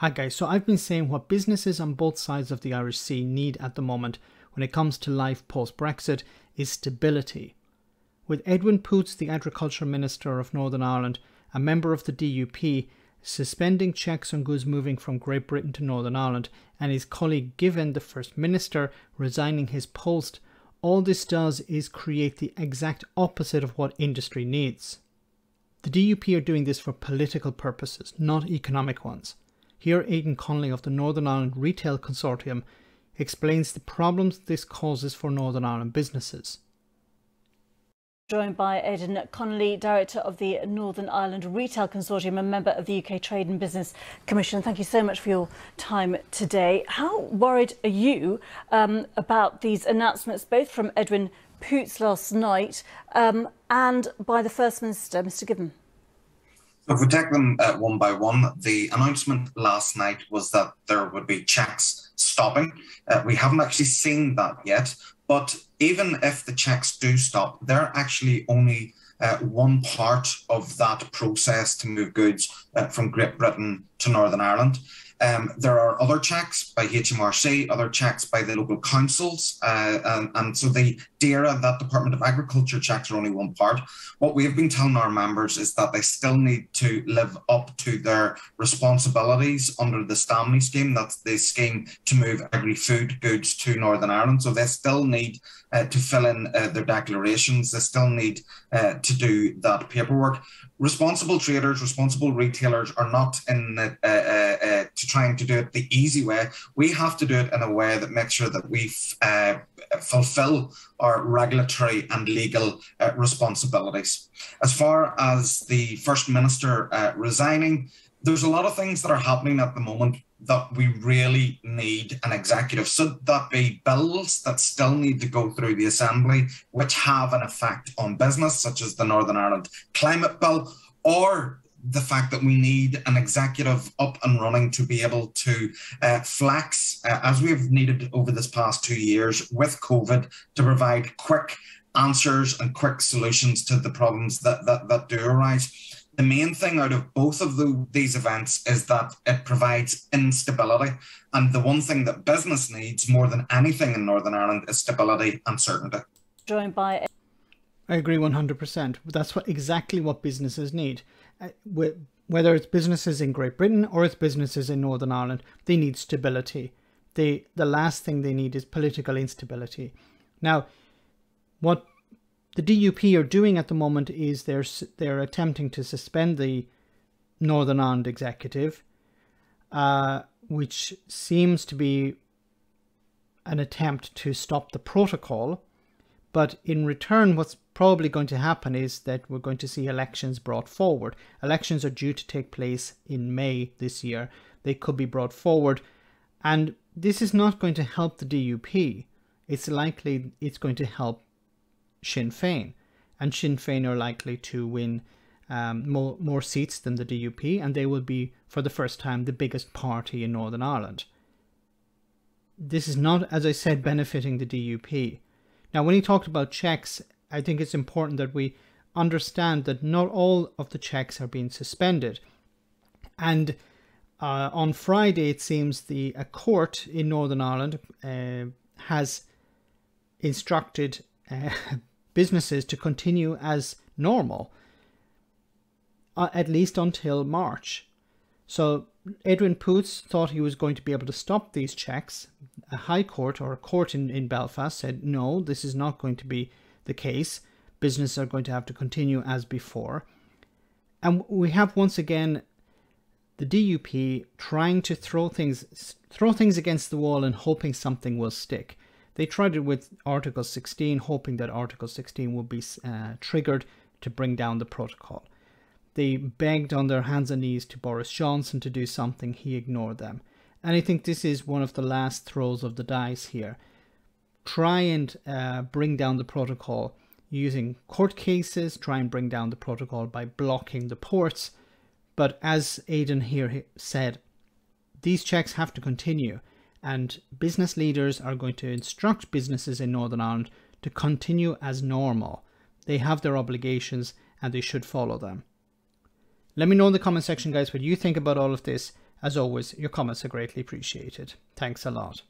Hi guys, so I've been saying what businesses on both sides of the Irish Sea need at the moment when it comes to life post-Brexit is stability. With Edwin Poots, the Agriculture Minister of Northern Ireland, a member of the DUP, suspending checks on goods moving from Great Britain to Northern Ireland, and his colleague Given, the First Minister, resigning his post, all this does is create the exact opposite of what industry needs. The DUP are doing this for political purposes, not economic ones. Here, Aidan Connolly of the Northern Ireland Retail Consortium explains the problems this causes for Northern Ireland businesses. Joined by Aidan Connolly, Director of the Northern Ireland Retail Consortium and member of the UK Trade and Business Commission. Thank you so much for your time today. How worried are you about these announcements, both from Edwin Poots last night and by the First Minister, Mr Given? So if we take them one by one, the announcement last night was that there would be checks stopping. We haven't actually seen that yet, but even if the checks do stop, they're actually only one part of that process to move goods from Great Britain to Northern Ireland. There are other checks by HMRC, other checks by the local councils, and so the DAERA, that Department of Agriculture checks, are only one part. What we have been telling our members is that they still need to live up to their responsibilities under the Stanley scheme. That's the scheme to move agri-food goods to Northern Ireland. So they still need to fill in their declarations. They still need to do that paperwork. Responsible traders, responsible retailers are not in to trying to do it the easy way. We have to do it in a way that makes sure that we fulfill our regulatory and legal responsibilities. As far as the First Minister resigning, there's a lot of things that are happening at the moment that we really need an executive. So that be bills that still need to go through the Assembly, which have an effect on business, such as the Northern Ireland Climate Bill, or the fact that we need an executive up and running to be able to flex, as we've needed over this past 2 years with COVID, to provide quick answers and quick solutions to the problems that do arise. The main thing out of both of these events is that it provides instability. And the one thing that business needs more than anything in Northern Ireland is stability and certainty. Joined by... I agree 100%. That's exactly what businesses need. Whether it's businesses in Great Britain or it's businesses in Northern Ireland, they need stability. The last thing they need is political instability. Now, what the DUP are doing at the moment is they're attempting to suspend the Northern Ireland executive, which seems to be an attempt to stop the protocol. But in return, what's probably going to happen is that we're going to see elections brought forward. Elections are due to take place in May this year. They could be brought forward. And this is not going to help the DUP. It's likely it's going to help Sinn Féin. And Sinn Féin are likely to win more seats than the DUP. And they will be, for the first time, the biggest party in Northern Ireland. This is not, as I said, benefiting the DUP. Now, when he talked about checks, I think it's important that we understand that not all of the checks are being suspended. And on Friday, it seems a court in Northern Ireland has instructed businesses to continue as normal, at least until March. So Edwin Poots thought he was going to be able to stop these checks. A high court, or a court in Belfast, said no, this is not going to be the case. Businesses are going to have to continue as before. And we have once again the DUP trying to throw things against the wall and hoping something will stick. They tried it with Article 16, hoping that Article 16 would be triggered to bring down the protocol. They begged on their hands and knees to Boris Johnson to do something. He ignored them. And I think this is one of the last throws of the dice here. Try and bring down the protocol using court cases. Try and bring down the protocol by blocking the ports. But as Aidan here said, these checks have to continue. And business leaders are going to instruct businesses in Northern Ireland to continue as normal. They have their obligations and they should follow them. Let me know in the comment section, guys, what you think about all of this. As always, your comments are greatly appreciated. Thanks a lot.